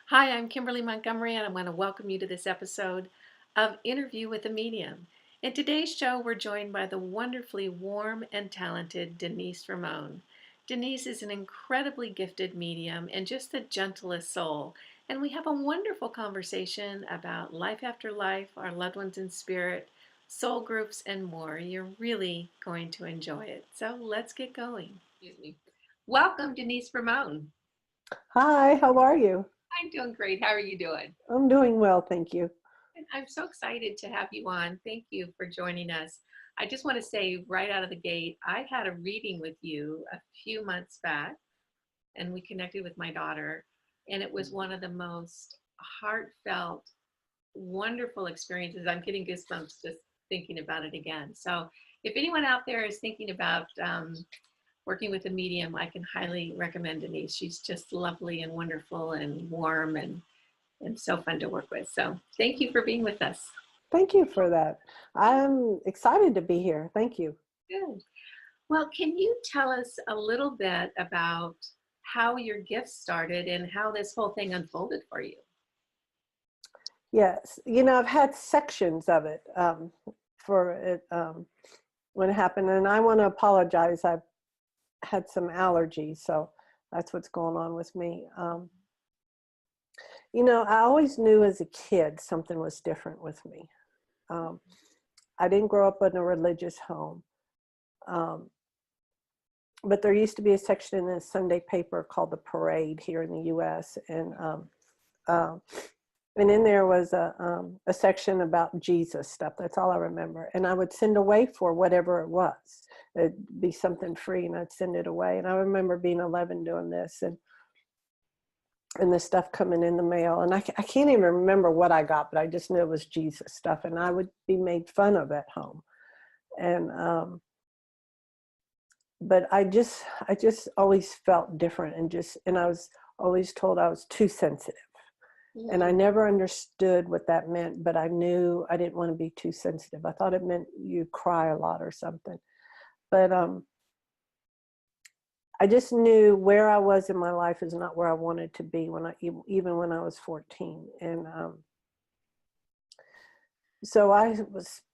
Hi, I'm Kimberly Montgomery, and I want to welcome you to this episode of Interview with a Medium. In today's show, we're joined by the wonderfully warm and talented Denise Ramon. Denise is an incredibly gifted medium and just the gentlest soul, and we have a wonderful conversation about life after life, our loved ones in spirit, soul groups, and more. You're really going to enjoy it. So let's get going. Excuse me. Welcome, Denise Ramon. Hi, how are you? I'm doing great. How are you doing? I'm doing well, thank you. I'm so excited to have you on. Thank you for joining us. I just want to say right out of the gate, I had a reading with you a few months back, and we connected with my daughter, and it was one of the most heartfelt, wonderful experiences. I'm getting goosebumps just thinking about it again. So, if anyone out there is thinking about working with a medium, I can highly recommend Denise. She's just lovely and wonderful and warm and so fun to work with. So thank you for being with us. Thank you for that. I'm excited to be here. Thank you. Good. Well, can you tell us a little bit about how your gift started and how this whole thing unfolded for you? Yes, I've had sections of it for it when it happened, and I want to apologize. I've had some allergies, so that's what's going on with me. I always knew as a kid something was different with me. I didn't grow up in a religious home. But there used to be a section in the Sunday paper called The Parade here in the U.S. And in there was a section about Jesus stuff. That's all I remember. And I would send away for whatever it was. It'd be something free, and I'd send it away. And I remember being 11 doing this, and the stuff coming in the mail. And I can't even remember what I got, but I just knew it was Jesus stuff. And I would be made fun of at home. And but I just always felt different, and I was always told I was too sensitive. And I never understood what that meant, but I knew I didn't want to be too sensitive. I thought it meant you cry a lot or something. But I just knew where I was in my life is not where I wanted to be even when I was 14. And so I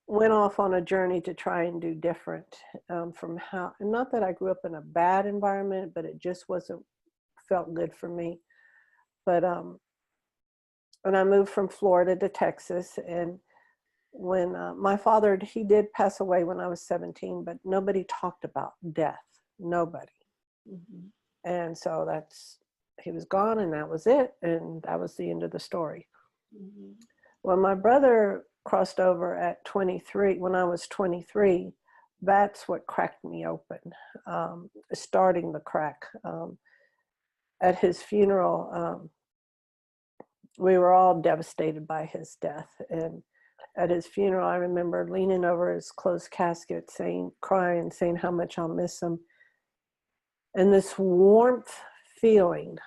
went off on a journey to try and do different from how, and not that I grew up in a bad environment, but it just felt good for me. But when I moved from Florida to Texas, and when my father, he did pass away when I was 17, but nobody talked about death, nobody. Mm-hmm. And so he was gone, and that was it. And that was the end of the story. Mm-hmm. When my brother crossed over at 23, when I was 23, that's what cracked me open, starting the crack. At his funeral, we were all devastated by his death. And at his funeral, I remember leaning over his closed casket, crying, saying how much I'll miss him. And this warmth feeling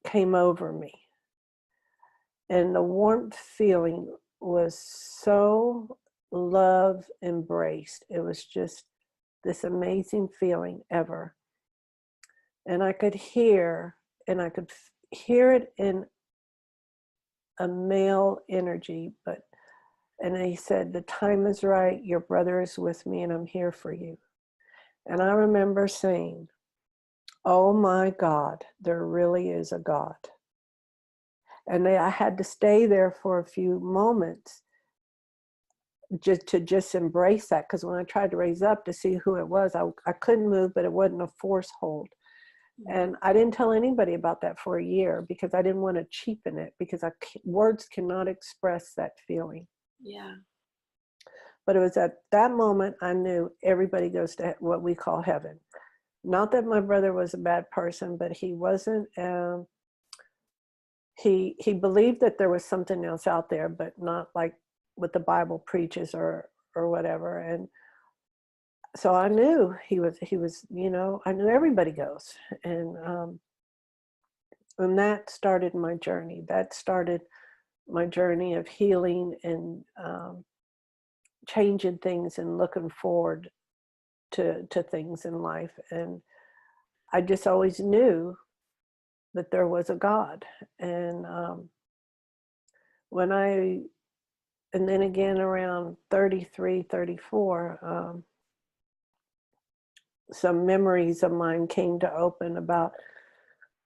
came over me. And the warmth feeling was so love embraced. It was just this amazing feeling ever. And I could hear it in a male energy, and he said, "The time is right, your brother is with me, and I'm here for you." And I remember saying, "Oh my God, there really is a God." And I had to stay there for a few moments just to embrace that, because when I tried to raise up to see who it was, I couldn't move, but it wasn't a force hold. And I didn't tell anybody about that for a year because I didn't want to cheapen it, because words cannot express that feeling. Yeah. But it was at that moment I knew everybody goes to what we call heaven. Not that my brother was a bad person, but he wasn't. He believed that there was something else out there, but not like what the Bible preaches or whatever. And so I knew he was, I knew everybody goes. And that started my journey. That started my journey of healing and changing things and looking forward to things in life. And I just always knew that there was a God. And when I, and then again around 33, 34, some memories of mine came to open about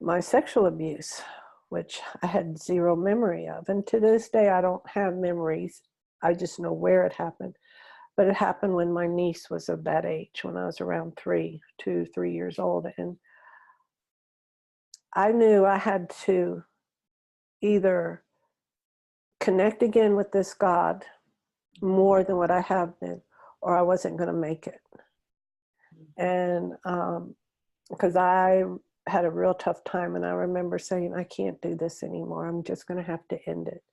my sexual abuse, which I had zero memory of. And to this day, I don't have memories. I just know where it happened. But it happened when my niece was of that age, when I was around 2, 3 years old. And I knew I had to either connect again with this God more than what I have been, or I wasn't going to make it. And because I had a real tough time, and I remember saying, I can't do this anymore. I'm just going to have to end it.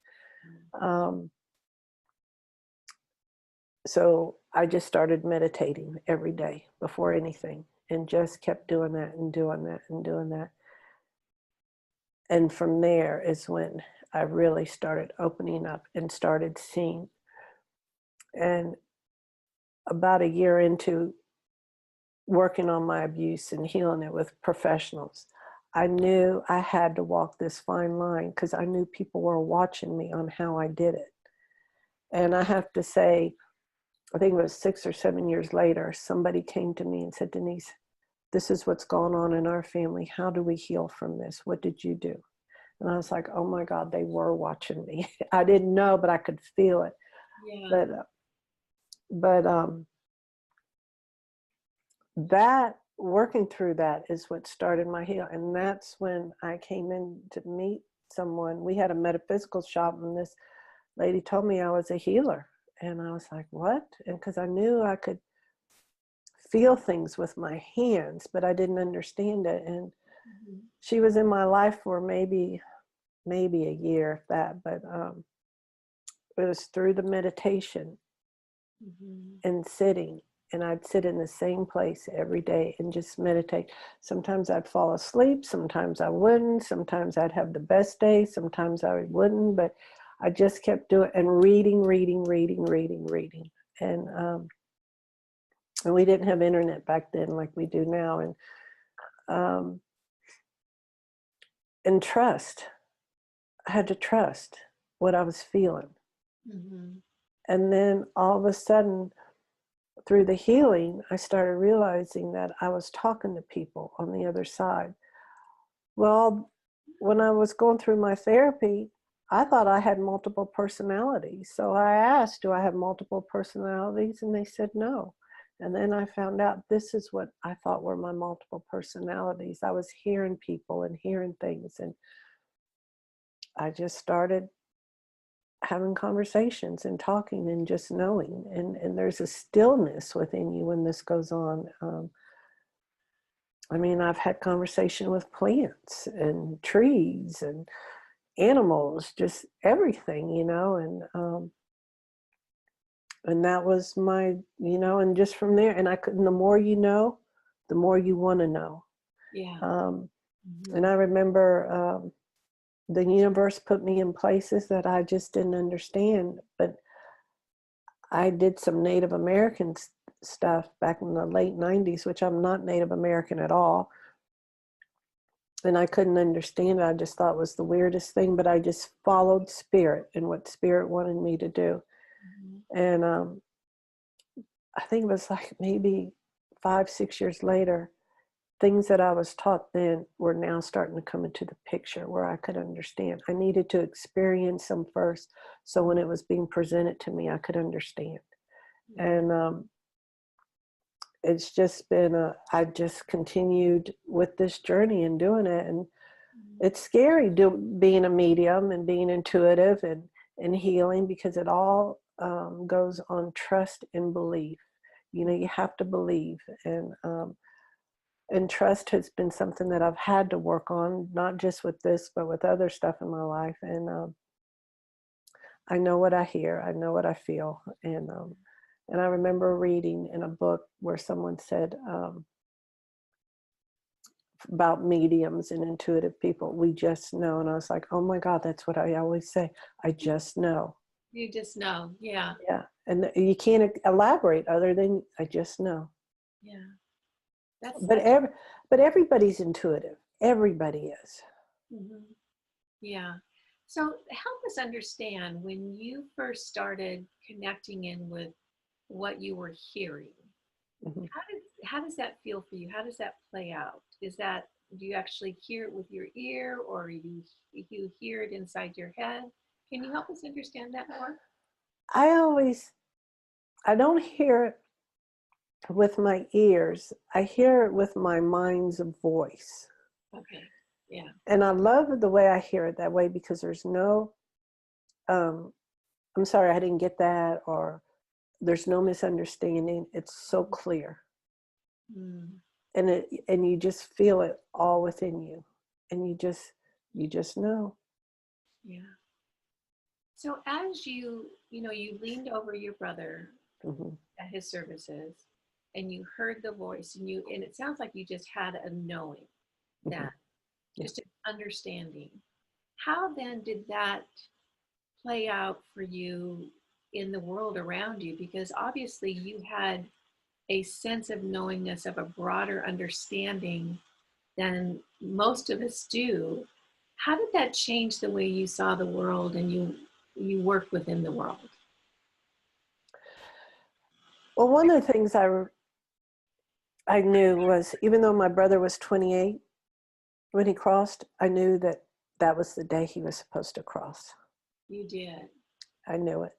So I just started meditating every day before anything, and just kept doing that and doing that and doing that. And from there is when I really started opening up and started seeing. And about a year into working on my abuse and healing it with professionals, I knew I had to walk this fine line, because I knew people were watching me on how I did it. And I have to say, I think it was 6 or 7 years later, somebody came to me and said, Denise, this is what's going on in our family. How do we heal from this? What did you do? And I was like, oh my God, they were watching me. I didn't know, but I could feel it. Yeah. But that, working through that is what started my healing. And that's when I came in to meet someone. We had a metaphysical shop, and this lady told me I was a healer. And I was like, what? And because I knew I could feel things with my hands, but I didn't understand it. And she was in my life for maybe a year, if that, but it was through the meditation and sitting. And I'd sit in the same place every day and just meditate. Sometimes I'd fall asleep, sometimes I wouldn't, sometimes I'd have the best day, sometimes I wouldn't, but I just kept doing, and reading. And we didn't have internet back then like we do now. And trust. I had to trust what I was feeling. And then all of a sudden, through the healing, I started realizing that I was talking to people on the other side. Well, when I was going through my therapy, I thought I had multiple personalities. So I asked, do I have multiple personalities? And they said no. And then I found out this is what I thought were my multiple personalities. I was hearing people and hearing things. And I just started having conversations and talking and just knowing. And there's a stillness within you when this goes on. I mean, I've had conversation with plants and trees and animals, just everything, you know, and that was my, you know, and just from there, and I couldn't, the more you know, the more you want to know. Yeah. And I remember the universe put me in places that I just didn't understand, but I did some Native American stuff back in the late 90s, which I'm not Native American at all. And I couldn't understand it. I just thought it was the weirdest thing, but I just followed spirit and what spirit wanted me to do. And I think it was like maybe 5, 6 years later, things that I was taught then were now starting to come into the picture where I could understand. I needed to experience them first, so when it was being presented to me, I could understand. And it's just been I just continued with this journey and doing it. And it's scary being a medium and being intuitive and healing, because it all goes on trust and belief. You know, you have to believe. And trust has been something that I've had to work on, not just with this, but with other stuff in my life. And I know what I hear, I know what I feel. And I remember reading in a book where someone said about mediums and intuitive people, we just know. And I was like, oh my God, that's what I always say. I just know. You just know. Yeah. Yeah. And you can't elaborate other than I just know. Yeah. But everybody's intuitive. Everybody is. Mhm. Yeah. So help us understand when you first started connecting in with what you were hearing. Mhm. How does that feel for you? How does that play out? Is that, do you actually hear it with your ear, or you hear it inside your head? Can you help us understand that more? I always, I don't hear it with my ears. I hear it with my mind's voice. Okay. Yeah. And I love the way I hear it that way because there's no, um, I'm sorry, I didn't get that, or there's no misunderstanding. It's so clear. Mm, And you just feel it all within you. And you just know. yeah. So as you leaned over your brother Hmm. at his services and you heard the voice and it sounds like you just had a knowing, Hmm. that Yeah. just an understanding. How then did that play out for you in the world around you? Because obviously you had a sense of knowingness, of a broader understanding than most of us do. How did that change the way you saw the world and you worked within the world? Well, one of the things I knew was, even though my brother was 28 when he crossed, I knew that that was the day he was supposed to cross. You did. I knew it.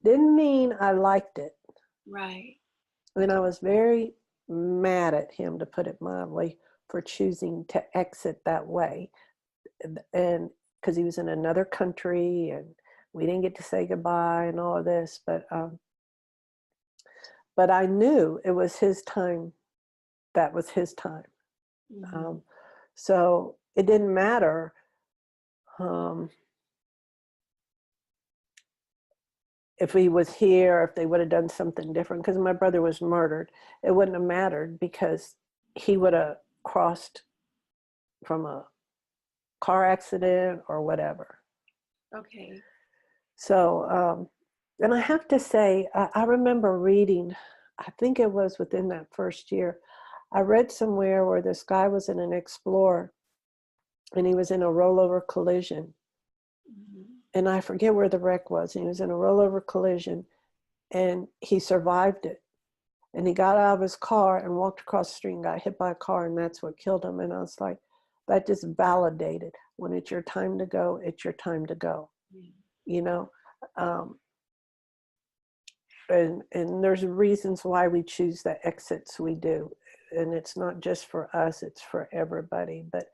Didn't mean I liked it. Right. And I was very mad at him, to put it mildly, for choosing to exit that way. And because he was in another country and we didn't get to say goodbye and all of this. But I knew it was his time. That was his time. Mm-hmm. Um, so it didn't matter um, if he was here, if they would have done something different, because my brother was murdered. It wouldn't have mattered because he would have crossed from a car accident or whatever. Okay. So, and I have to say, I remember reading, I think it was within that first year, I read somewhere where this guy was in an Explorer and he was in a rollover collision. Mm-hmm. And I forget where the wreck was. And he was in a rollover collision and he survived it. And he got out of his car and walked across the street and got hit by a car, and that's what killed him. And I was like, that just validated, when it's your time to go, it's your time to go, Yeah. you know? Um, and there's reasons why we choose the exits we do. And it's not just for us, it's for everybody. But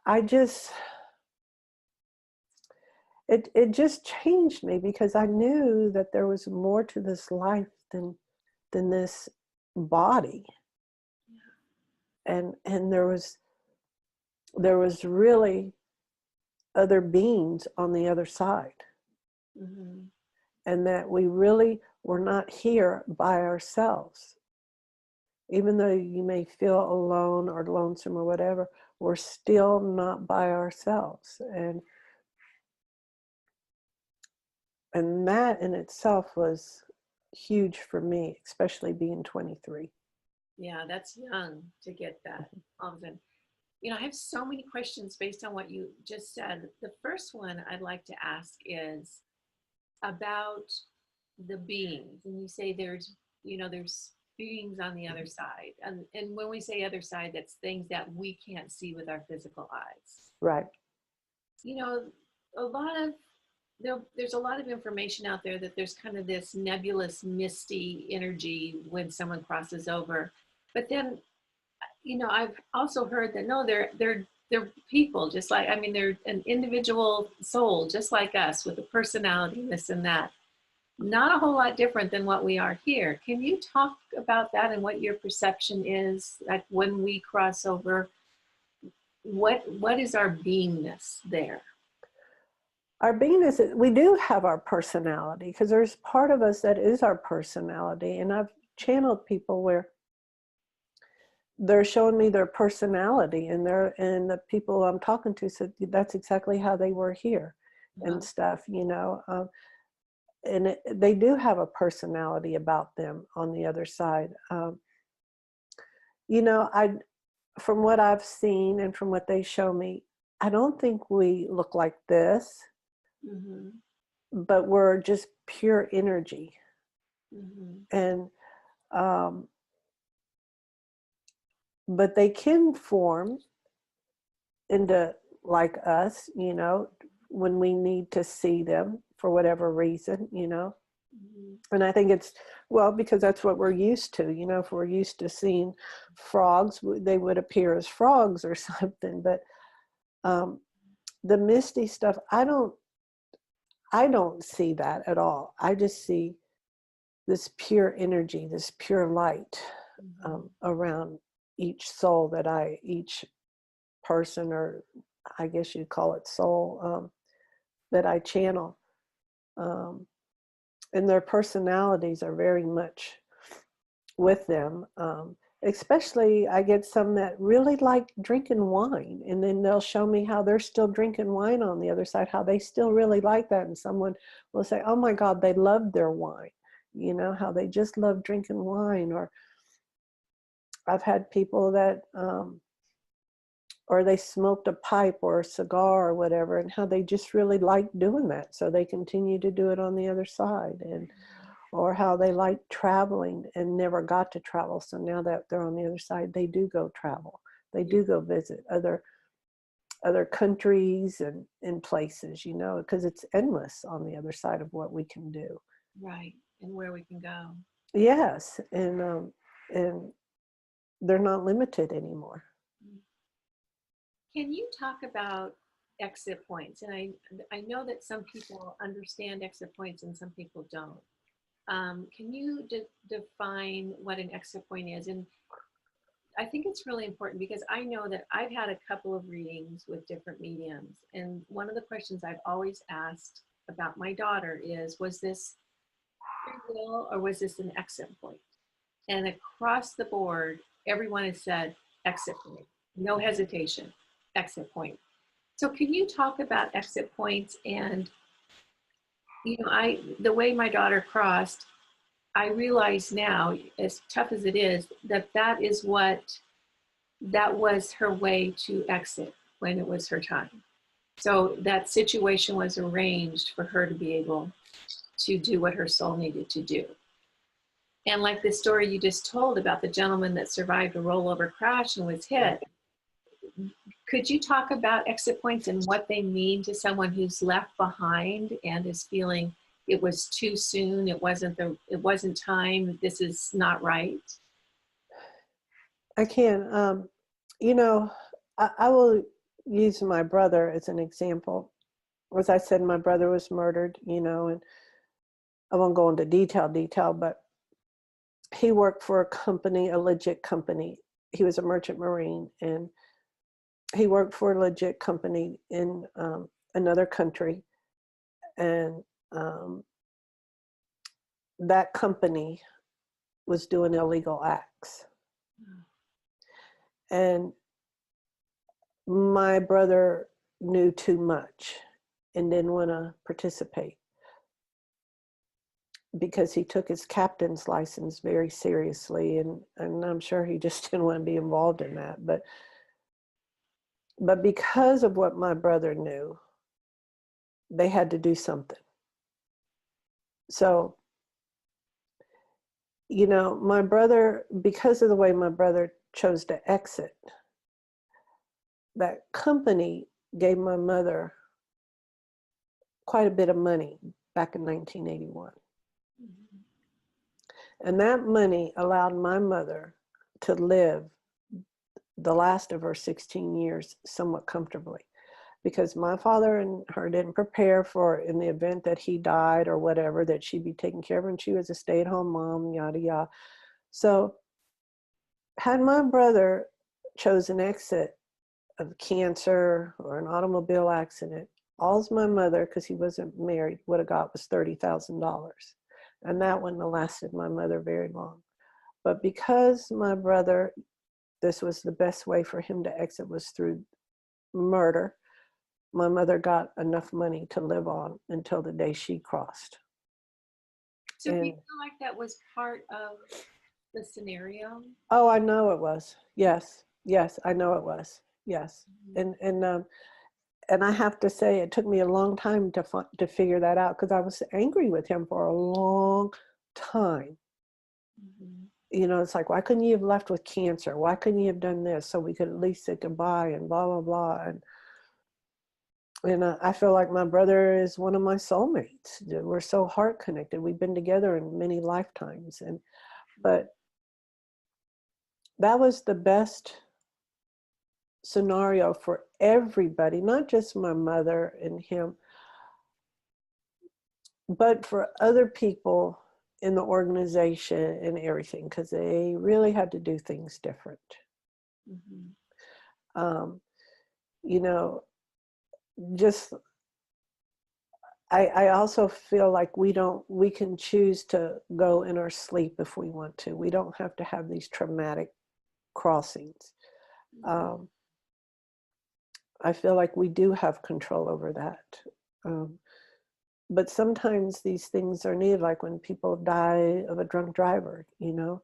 I just, it just changed me because I knew that there was more to this life than this body. And there was really other beings on the other side, Mm-hmm. and that we really were not here by ourselves. Even though you may feel alone or lonesome or whatever, we're still not by ourselves. And that in itself was huge for me, especially being 23. Yeah, that's young to get that all of a sudden. I have so many questions based on what you just said. The first one I'd like to ask is about the beings. And you say there's beings on the other side. And when we say other side, that's things that we can't see with our physical eyes. Right. You know, a lot of there's a lot of information out there that there's kind of this nebulous, misty energy when someone crosses over. But then, I've also heard that no, they're people, just like, I mean, they're an individual soul, just like us, with a personality, this and that. Not a whole lot different than what we are here. Can you talk about that and what your perception is, like when we cross over? What is our beingness there? Our being is, we do have our personality, because there's part of us that is our personality. And I've channeled people where they're showing me their personality, and the people I'm talking to said that's exactly how they were here Uh-huh. and stuff. And they do have a personality about them on the other side. you know, I from what I've seen and from what they show me, I don't think we look like this, Mm-hmm. but we're just pure energy. Mm-hmm. And, um, but they can form into like us, you know, when we need to see them for whatever reason, you know. Mm-hmm. And I think it's, well, because that's what we're used to, you know, if we're used to seeing frogs, they would appear as frogs or something. But um, the misty stuff, I don't see that at all. I just see this pure energy, this pure light Mm-hmm. around each soul each person, or I guess you'd call it soul, that I channel. Um, and their personalities are very much with them. Especially, I get some that really like drinking wine, and then they'll show me how they're still drinking wine on the other side, how they still really like that. And someone will say, oh my God, they love their wine, you know, how they just love drinking wine. Or I've had people that, or they smoked a pipe or a cigar or whatever, and how they just really like doing that. So they continue to do it on the other side. And or how they like traveling and never got to travel. So now that they're on the other side, they do go travel. They do go visit other countries and places, you know, because it's endless on the other side of what we can do. Right. And where we can go. Yes, and they're not limited anymore. Can you talk about exit points? And I know that some people understand exit points and some people don't. Can you define what an exit point is? And I think it's really important because I know that I've had a couple of readings with different mediums. And one of the questions I've always asked about my daughter is, was this free will or was this an exit point? And across the board, everyone has said exit point, no hesitation, exit point. So can you talk about exit points? And the way my daughter crossed, I realize now, as tough as it is, that was her way to exit when it was her time. So that situation was arranged for her to be able to do what her soul needed to do. And like the story you just told about the gentleman that survived a rollover crash and was hit, could you talk about exit points and what they mean to someone who's left behind and is feeling it was too soon, it wasn't time, this is not right? I can. You know, I will use my brother as an example. As I said, my brother was murdered, you know, and I won't go into detail, but he worked for a company, a legit company. He was a merchant marine, and he worked for a legit company in another country. And that company was doing illegal acts. And my brother knew too much and didn't want to participate, because he took his captain's license very seriously, and I'm sure he just didn't want to be involved in that. But because of what my brother knew, they had to do something. So, you know, my brother, because of the way my brother chose to exit, that company gave my mother quite a bit of money back in 1981. Mhm. And that money allowed my mother to live the last of her 16 years somewhat comfortably, because my father and her didn't prepare for, in the event that he died or whatever, that she'd be taken care of, and she was a stay-at-home mom, yada yada. So had my brother chosen exit of cancer or an automobile accident, all's my mother, because he wasn't married, would have got was $30,000. And that wouldn't have lasted my mother very long. But because my brother, this was the best way for him to exit, was through murder, my mother got enough money to live on until the day she crossed. So do you And feel like that was part of the scenario? oh, I know it was. Yes. Yes, I know it was. Yes. Mhm. And I have to say, it took me a long time to figure that out, because I was angry with him for a long time. Mhm. You know, it's like, why couldn't you have left with cancer? Why couldn't you have done this so we could at least say goodbye and blah, blah, blah. And I feel like my brother is one of my soulmates. We're so heart connected. We've been together in many lifetimes. But that was the best scenario for everybody, not just my mother and him, but for other people in the organization and everything, because they really had to do things different. Mhm. Um, you know, just I also feel like we can choose to go in our sleep if we want to. We don't have to have these traumatic crossings. Mhm. Um, I feel like we do have control over that. Um, but sometimes these things are needed, like when people die of a drunk driver, you know,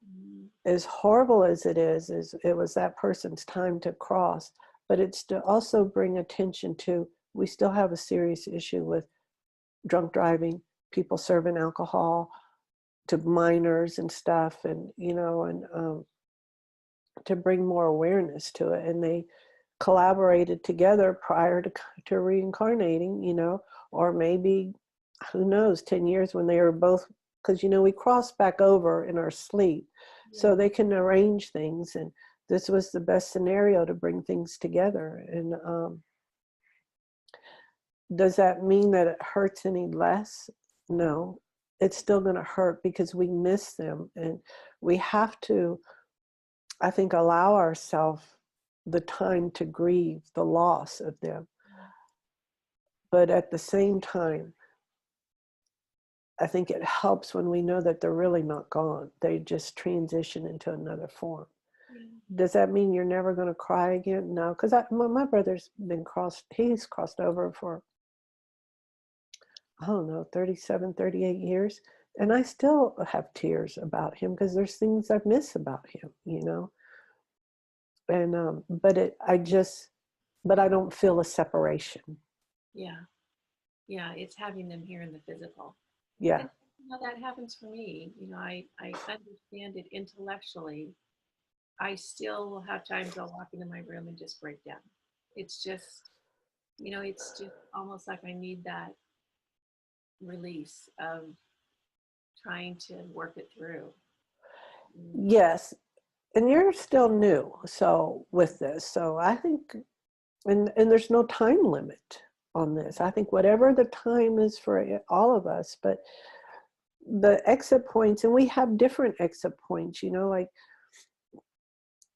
Mhm. as horrible as it is it was that person's time to cross, but it's to also bring attention to, we still have a serious issue with drunk driving, people serving alcohol to minors and stuff, and you know, and to bring more awareness to it. And they collaborated together prior to reincarnating, you know, or maybe, who knows, 10 years when they were both, because, you know, we cross back over in our sleep. So Yeah. they can arrange things. And this was the best scenario to bring things together. And does that mean that it hurts any less? No, it's still going to hurt because we miss them. And we have to, I think, allow ourselves the time to grieve the loss of them. But at the same time, I think it helps when we know that they're really not gone. They just transition into another form. Yeah. Does that mean you're never going to cry again? No, because my brother's been he's crossed over for, I don't know, 37, 38 years. And I still have tears about him because there's things I miss about him, you know? And, but I don't feel a separation. Yeah. Yeah. It's having them here in the physical. Yeah. And you know, that happens for me. You know, I understand it intellectually. I still will have times I'll walk into my room and just break down. It's just, you know, it's just almost like I need that release of trying to work it through. Mm. Yes. And you're still new. So with this, so I think, and there's no time limit on this. I think whatever the time is for all of us, but the exit points, and we have different exit points, you know, like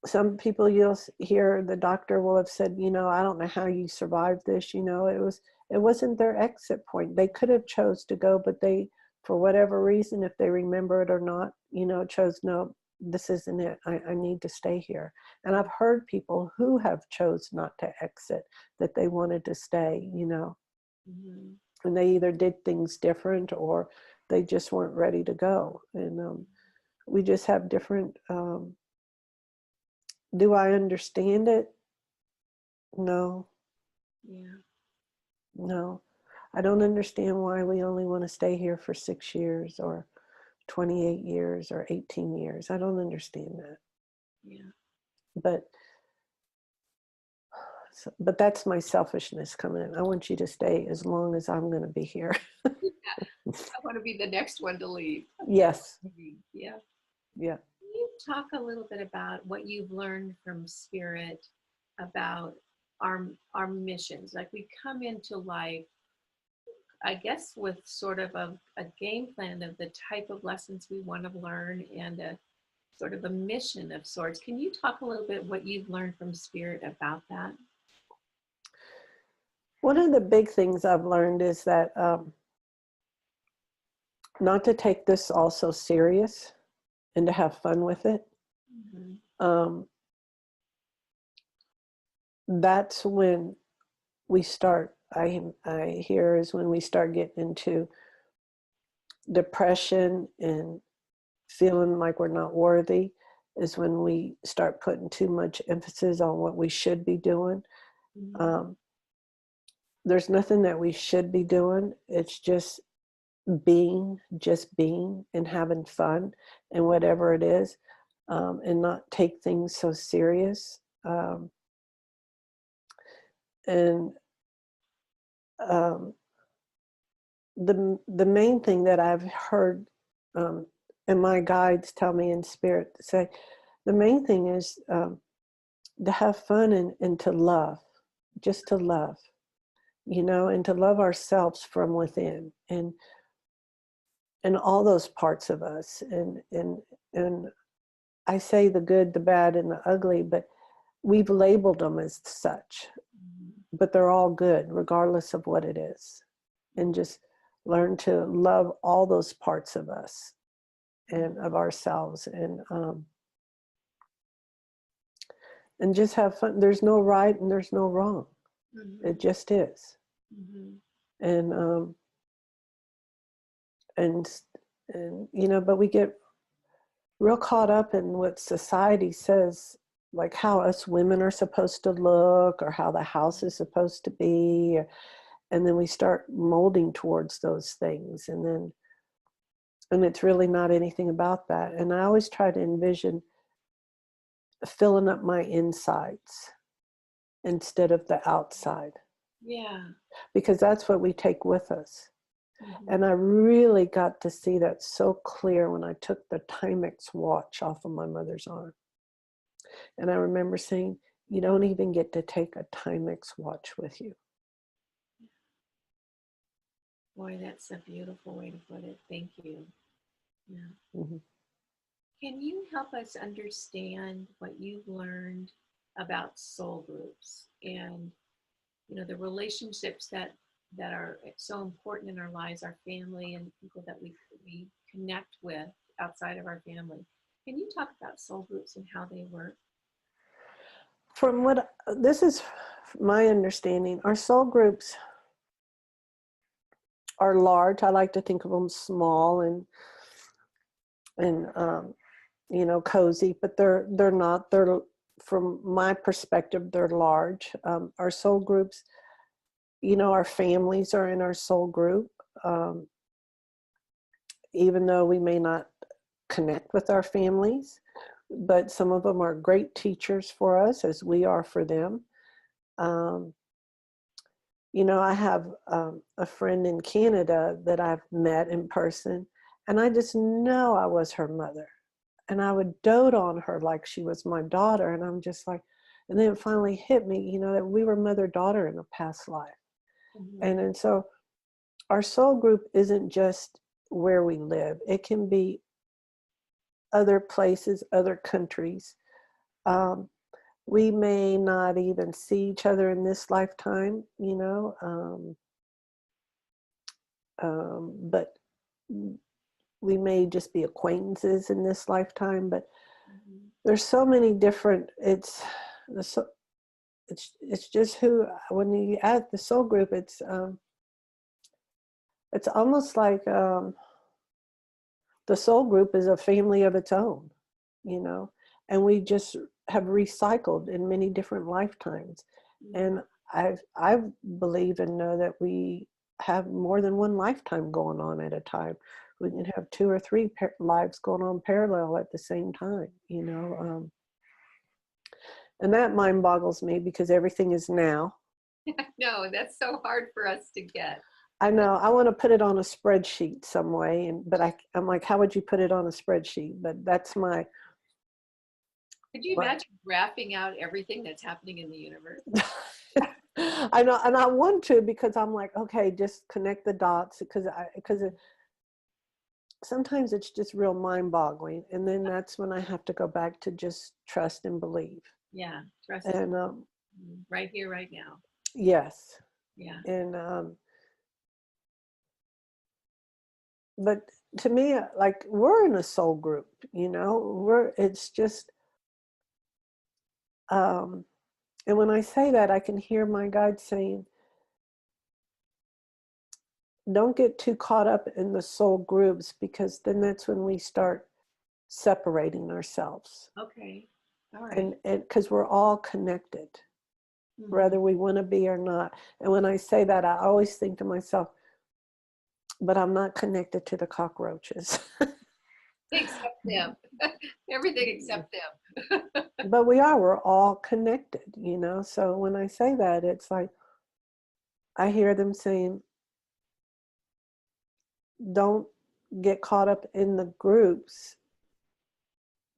some people you'll hear the doctor will have said, you know, I don't know how you survived this, you know, it wasn't their exit point. They could have chose to go, but they, for whatever reason, if they remember it or not, you know, chose, no, this isn't it. I need to stay here. And I've heard people who have chose not to exit, that they wanted to stay, you know, Mhm. and they either did things different or they just weren't ready to go. And we just have different, do I understand it? No, Yeah. no. I don't understand why we only want to stay here for 6 years or 28 years or 18 years. I don't understand that. Yeah. But but that's my selfishness coming in. I want you to stay as long as I'm going to be here. I want to be the next one to leave. Yes. Yeah. Yeah. Can you talk a little bit about what you've learned from Spirit about our missions? Like we come into life, I guess, with sort of a game plan of the type of lessons we want to learn and a sort of a mission of sorts. Can you talk a little bit what you've learned from Spirit about that? One of the big things I've learned is that not to take this all so serious and to have fun with it. Mhm. Um, that's when we start, I hear, is when we start getting into depression and feeling like we're not worthy. is when we start putting too much emphasis on what we should be doing. Mhm. There's nothing that we should be doing. It's just being and having fun and whatever it is, and not take things so serious. And um, the main thing that I've heard, and my guides tell me in spirit to say, the main thing is to have fun and to love, just to love, and to love ourselves from within, and all those parts of us, and I say the good, the bad, and the ugly, but we've labeled them as such, but they're all good regardless of what it is. And just learn to love all those parts of us and of ourselves, and just have fun. There's no right and there's no wrong. It Mhm. just is. Mhm. And and but we get real caught up in what society says, like how us women are supposed to look or how the house is supposed to be, and then we start molding towards those things, and it's really not anything about that. And I always try to envision filling up my insides instead of the outside, Yeah. because that's what we take with us. Mhm. And I really got to see that so clear when I took the Timex watch off of my mother's arm. And I remember saying, you don't even get to take a Timex watch with you. Boy, that's a beautiful way to put it. Thank you. Yeah. Mhm. Can you help us understand what you've learned about soul groups and the relationships that are so important in our lives, our family and people that we connect with outside of our family? Can you talk about soul groups and how they work? From what this is my understanding, our soul groups are large. I like to think of them small and cozy, but they're not. They're, from my perspective, they're large. Our soul groups, our families are in our soul group, um, even though we may not connect with our families, but some of them are great teachers for us as we are for them. Um, I have a friend in Canada that I've met in person, and I just know I was her mother. And I would dote on her like she was my daughter. And I'm just like, and then it finally hit me, that we were mother-daughter in a past life. Mhm. And so our soul group isn't just where we live. It can be other places, other countries. Um, we may not even see each other in this lifetime, but we may just be acquaintances in this lifetime. But Mhm. there's so many different, so it's just who, when you add the soul group, it's almost like the soul group is a family of its own, you know, and we just have recycled in many different lifetimes. Mhm. And I believe and know that we have more than one lifetime going on at a time. We can have two or three lives going on parallel at the same time, and that mind boggles me because everything is now. No, that's so hard for us to get. I know. I want to put it on a spreadsheet some way, but I'm like, how would you put it on a spreadsheet? But that's my, Could you my imagine graphing out everything that's happening in the universe? I know, and I want to, because I'm like, okay, just connect the dots, because sometimes it's just real mind-boggling, and then that's when I have to go back to just trust and believe. Yeah, trust is And right here, right now. yes, Yeah. and but to me, like, we're in a soul group, it's just, um, and when I say that, I can hear my guide saying, don't get too caught up in the soul groups, because then that's when we start separating ourselves. Okay. All right. And because we're all connected, Mhm. whether we want to be or not. And when I say that, I always think to myself, but I'm not connected to the cockroaches. Except them. Everything except them. But we're all connected, you know? So when I say that, it's like, I hear them saying, don't get caught up in the groups,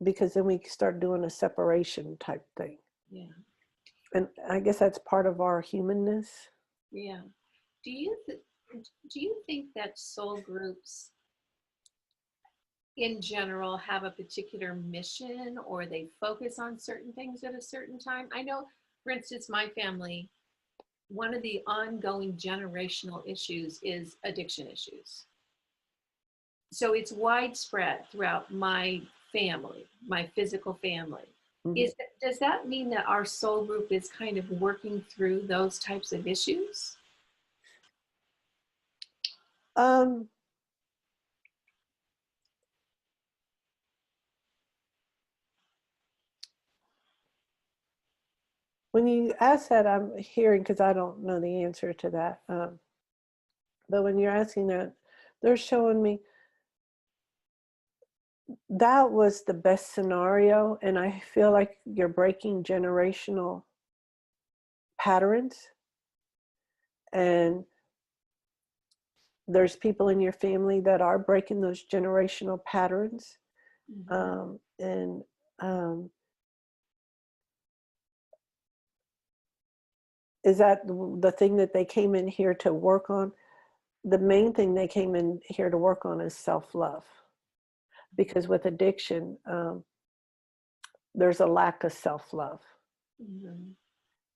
because then we start doing a separation type thing. Yeah. And I guess that's part of our humanness. Yeah. Do you do you think that soul groups in general have a particular mission, or they focus on certain things at a certain time? I know, for instance, my family, one of the ongoing generational issues is addiction issues. So it's widespread throughout my family, my physical family. Mhm. Does that mean that our soul group is kind of working through those types of issues? Um, when you ask that, I'm hearing, because I don't know the answer to that. But when you're asking that, they're showing me that was the best scenario. And I feel like you're breaking generational patterns. And there's people in your family that are breaking those generational patterns. Mhm. And is that the thing that they came in here to work on? The main thing they came in here to work on is self-love. Because with addiction, there's a lack of self-love. Mhm.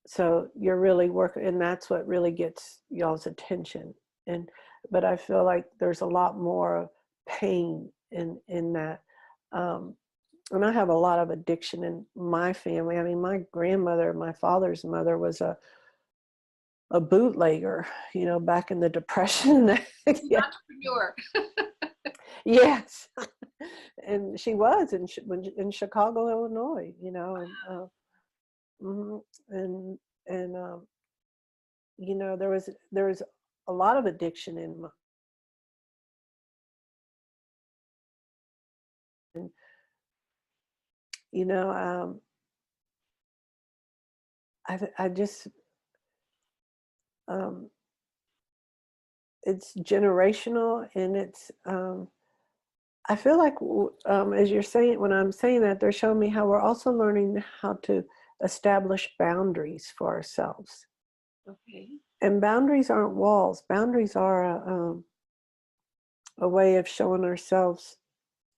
So you're really working, and that's what really gets y'all's attention. And but I feel like there's a lot more pain in that. And I have a lot of addiction in my family. I mean, my grandmother, my father's mother, was a bootlegger, you know, back in the Depression. She's an Yeah. entrepreneur. Yes. And she was in Chicago, Illinois, you know, and mhm, and and you know, there was a lot of addiction in my, and, you know, I just um, it's generational, and it's I feel like as you're saying, when I'm saying that, they're showing me how we're also learning how to establish boundaries for ourselves. Okay. And boundaries aren't walls. Boundaries are a way of showing ourselves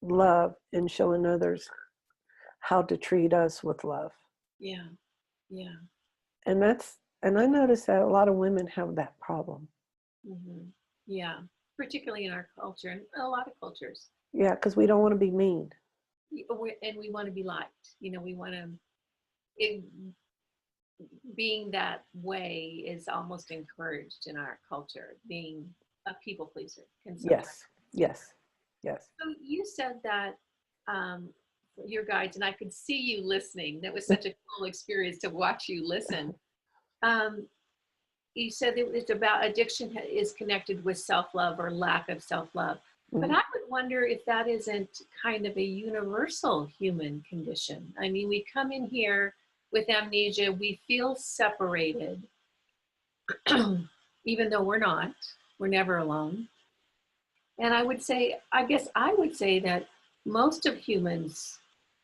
love and showing others how to treat us with love. Yeah. Yeah. And and I notice that a lot of women have that problem. Hmm. Yeah. Particularly in our culture and a lot of cultures. Yeah, because we don't want to be mean. And we want to be liked. We want to, it, being that way is almost encouraged in our culture. Being a people pleaser can sometimes. Yes, yes, yes. So you said that um, your guides, and I could see you listening. That was such a cool experience to watch you listen. Um, you said that it's about addiction is connected with self-love or lack of self-love. But Mhm. I would wonder if that isn't kind of a universal human condition. I mean, we come in here with amnesia, we feel separated, even though we're not, we're never alone. And I guess I would say that most of humans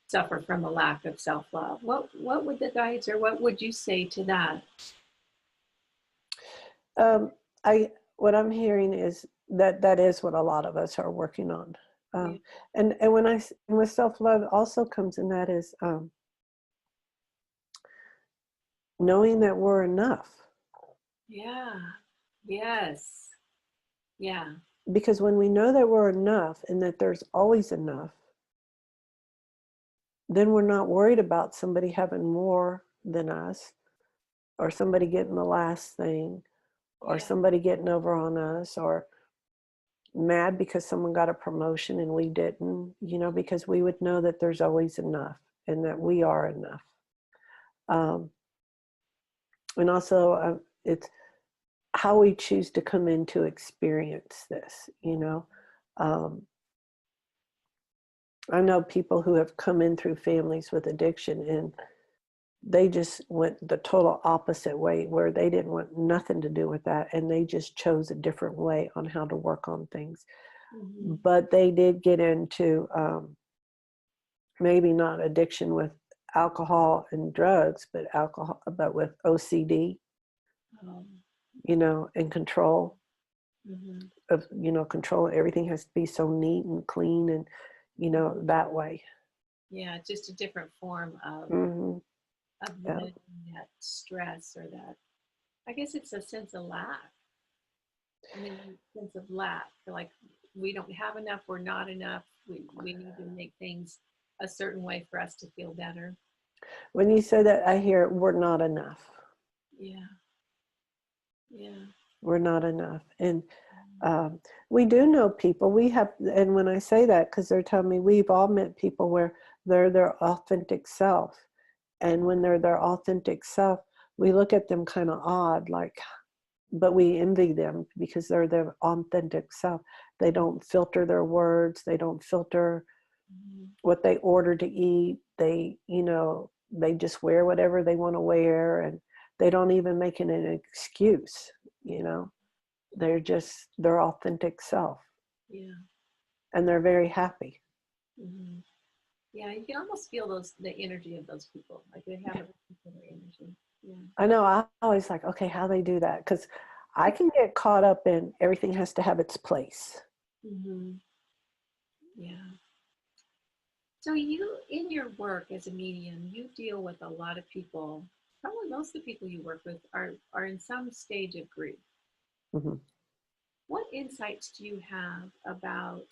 suffer from a lack of self-love. What would the guides, or what would you say to that? Um, I what I'm hearing is that that is what a lot of us are working on. Yeah. Um, and with self love also comes in that is knowing that we're enough. Yeah. Yes. Yeah. Because when we know that we're enough and that there's always enough, then we're not worried about somebody having more than us, or somebody getting the last thing, or Yeah. somebody getting over on us, or mad because someone got a promotion and we didn't, because we would know that there's always enough and that we are enough. And also, it's how we choose to come in to experience this, I know people who have come in through families with addiction, and they just went the total opposite way, where they didn't want nothing to do with that, and they just chose a different way on how to work on things. Mm-hmm. But they did get into maybe not addiction with alcohol and drugs, but with OCD, Oh. and control Mm-hmm. of, control. Everything has to be so neat and clean and, that way. Yeah, just a different form of Mm-hmm. Yeah. managing that stress, or that, I guess it's a sense of lack. I mean, sense of lack, like we don't have enough, we're not enough, we need to make things a certain way for us to feel better. When you say that, I hear we're not enough. Yeah. Yeah. We're not enough. And we do know people, and when I say that, because they're telling me we've all met people where they're their authentic self. And when they're their authentic self, we look at them kind of odd, but we envy them because they're their authentic self. They don't filter their words. They don't filter what they order to eat. They just wear whatever they want to wear, and they don't even make it an excuse, They're just their authentic self. Yeah. And they're very happy. Mm-hmm. Yeah, you can almost feel the energy of those people. Like they have a particular energy. Yeah. I know, I always like, okay, how they do that? Because I can get caught up in everything has to have its place. Mm-hmm. Yeah. So you, in your work as a medium, you deal with a lot of people. Probably most of the people you work with are in some stage of grief. Mm-hmm. What insights do you have about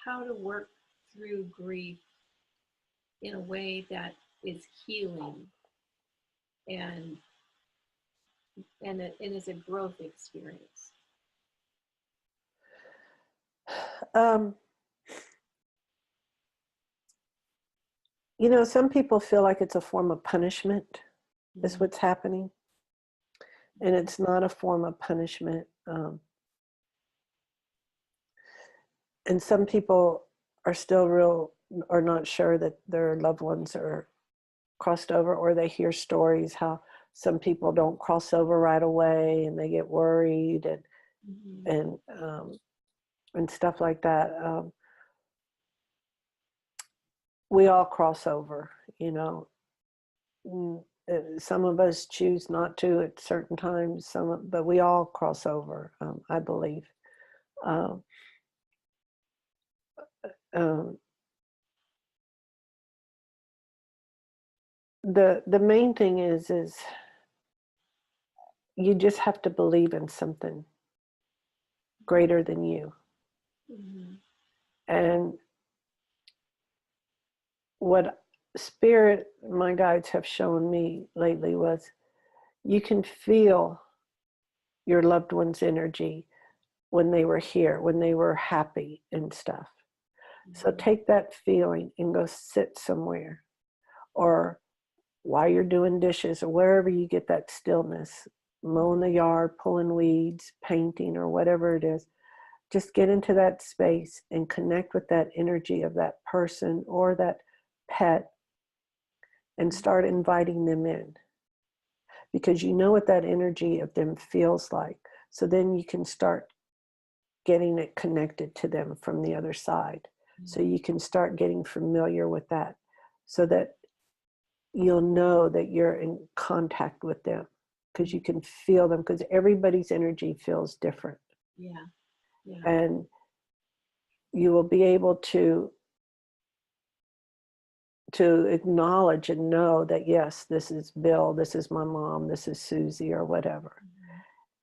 how to work through grief in a way that is healing and and is a growth experience? Um, some people feel like it's a form of punishment, is Mm-hmm. what's happening. And it's not a form of punishment. And some people are still are not sure that their loved ones are crossed over, or they hear stories how some people don't cross over right away and they get worried Mm-hmm. and stuff like that. We all cross over, some of us choose not to at certain times, but we all cross over, I believe. Um, um, the main thing is you just have to believe in something greater than you. Mm-hmm. And what spirit, my guides have shown me lately, was you can feel your loved one's energy when they were here, when they were happy and stuff. So Mm-hmm. take that feeling and go sit somewhere, or while you're doing dishes, or wherever you get that stillness, mowing the yard, pulling weeds, painting, or whatever it is. Just get into that space and connect with that energy of that person or that pet, and start inviting them in, because you know what that energy of them feels like. So then you can start getting it connected to them from the other side. So you can start getting familiar with that, so that you'll know that you're in contact with them, because you can feel them, because everybody's energy feels different. Yeah. Yeah. And you will be able to acknowledge and know that, yes, this is Bill, this is my mom, this is Susie, or whatever.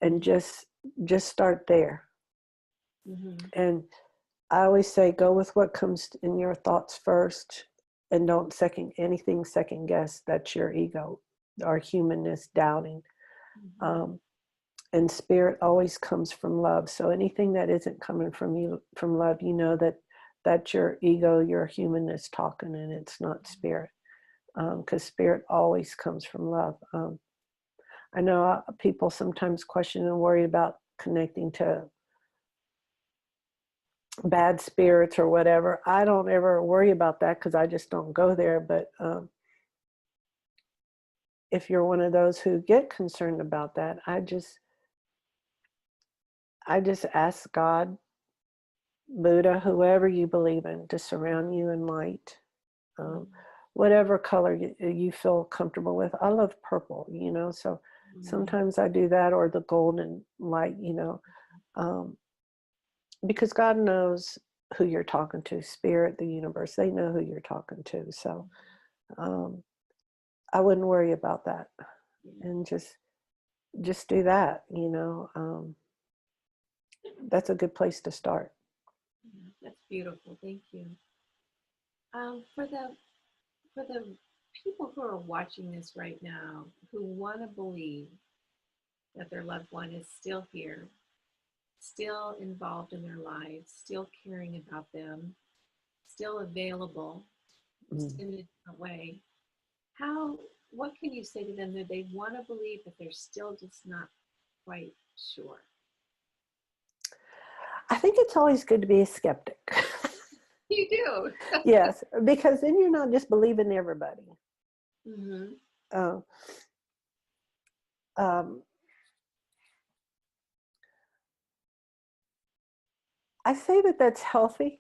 And just start there. Mm-hmm. And I always say, go with what comes in your thoughts first, and don't second guess. That's your ego, our humanness doubting. Mm-hmm. And spirit always comes from love. So anything that isn't coming from you, from love, you know that that's your ego, your humanness talking, and it's not spirit. Because spirit always comes from love. I know people sometimes question and worry about connecting to bad spirits or whatever. I don't ever worry about that because I just don't go there. But if you're one of those who get concerned about that, I just ask God, Buddha, whoever you believe in, to surround you in light. Whatever color you feel comfortable with. I love purple, so sometimes I do that, or the golden light, because God knows who you're talking to, spirit, the universe, they know who you're talking to. So I wouldn't worry about that, and just do that, that's a good place to start. That's beautiful. Thank you. For the people who are watching this right now, who want to believe that their loved one is still here, still involved in their lives, still caring about them, still available, just in a different way, what can you say to them that they want to believe, but they're still just not quite sure? I think it's always good to be a skeptic. You do. Yes, because then you're not just believing everybody. I say that that's healthy,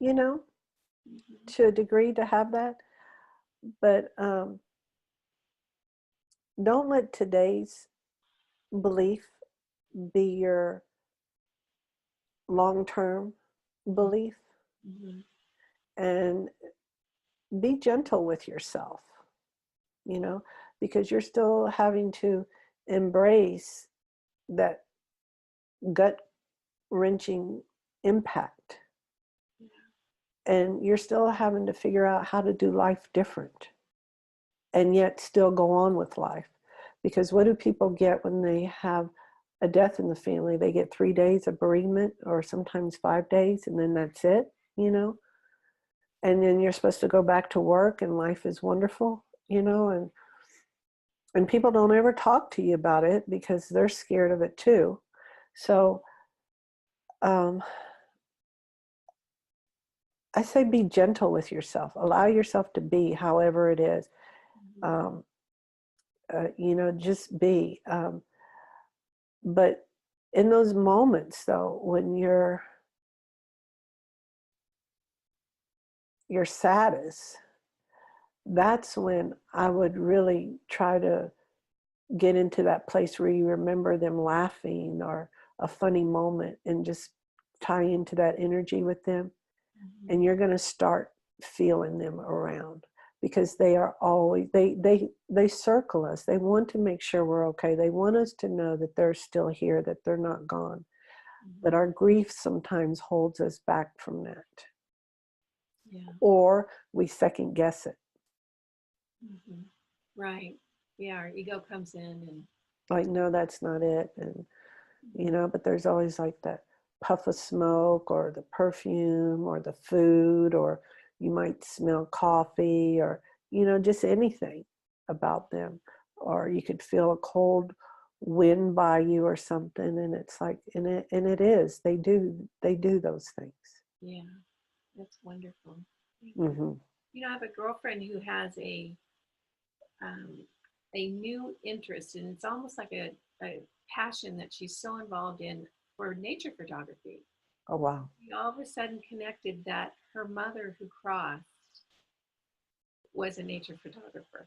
to a degree, to have that. But don't let today's belief be your long-term belief. And be gentle with yourself, because you're still having to embrace that gut-wrenching impact. And you're still having to figure out how to do life different and yet still go on with life. Because what do people get when they have a death in the family? They get 3 days of bereavement, or sometimes 5 days, and then that's it, and then you're supposed to go back to work and life is wonderful, and people don't ever talk to you about it because they're scared of it too. So I say be gentle with yourself. Allow yourself to be however it is. Just be. But in those moments, though, when you're saddest, that's when I would really try to get into that place where you remember them laughing or a funny moment, and just tie into that energy with them. And you're going to start feeling them around, because they are always, they circle us. They want to make sure we're okay. They want us to know that they're still here, that they're not gone. But our grief sometimes holds us back from that. Or we second guess it. Right. Yeah, our ego comes in and like, no, that's not it. And but there's always like that puff of smoke, or the perfume, or the food, or you might smell coffee, or just anything about them. Or you could feel a cold wind by you or something, and it's like, and it is, they do those things. Yeah, that's wonderful. I have a girlfriend who has a new interest, and it's almost like a passion that she's so involved in, for nature photography. Oh, wow. She all of a sudden connected that her mother, who crossed, was a nature photographer.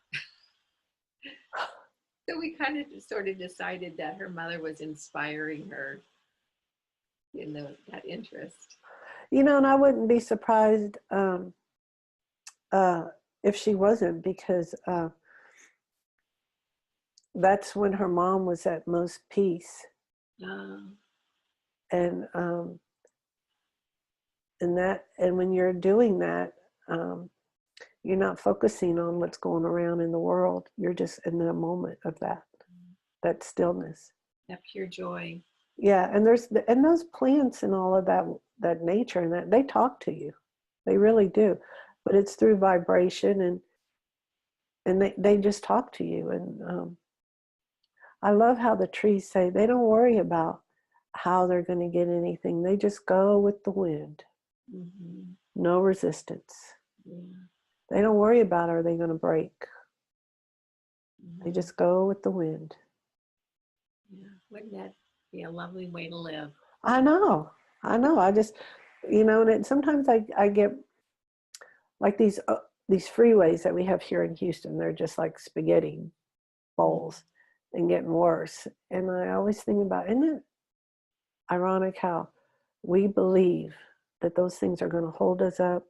So we kind of sort of decided that her mother was inspiring her in that interest. And I wouldn't be surprised if she wasn't, because that's when her mom was at most peace. And when you're doing that, you're not focusing on what's going around in the world. You're just in the moment of that stillness. That pure joy. Yeah, and and those plants and all of that nature and that they talk to you. They really do. But it's through vibration and they just talk to you. And I love how the trees say they don't worry about how they're going to get anything. They just go with the wind. Mm-hmm. No resistance. Yeah. They don't worry about are they going to break. Mm-hmm. They just go with the wind. Yeah. Wouldn't that be a lovely way to live? I know. I just, and sometimes I get like these freeways that we have here in Houston. They're just like spaghetti bowls and getting worse. And I always think about, isn't it ironic how we believe that those things are going to hold us up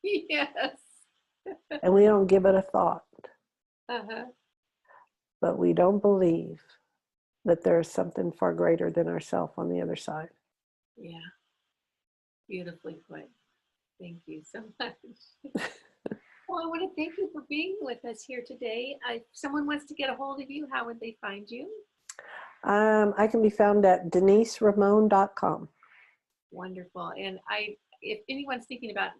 Yes. and we don't give it a thought, Uh-huh. but we don't believe that there's something far greater than ourselves on the other side. Yeah. Beautifully put. Thank you so much. Well, I want to thank you for being with us here today. If someone wants to get a hold of you, how would they find you? I can be found at deniseramon.com. Wonderful. And if anyone's thinking about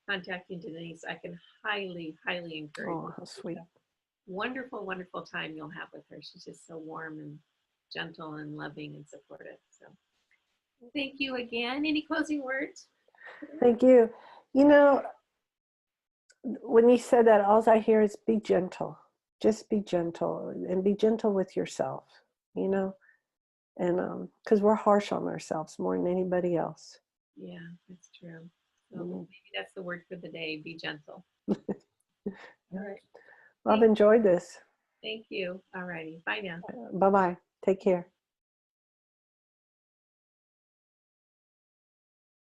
contacting Denise, I can highly, highly encourage Oh, you. how sweet. Wonderful, wonderful time you'll have with her. She's just so warm and gentle and loving and supportive. So thank you again. Any closing words? Thank you. When you said that, all I hear is be gentle. Just be gentle and be gentle with yourself, and because we're harsh on ourselves more than anybody else. Yeah, that's true. So maybe that's the word for the day, be gentle. All right. Well, I've enjoyed this. Thank you. All righty. Bye now. Bye-bye. Take care.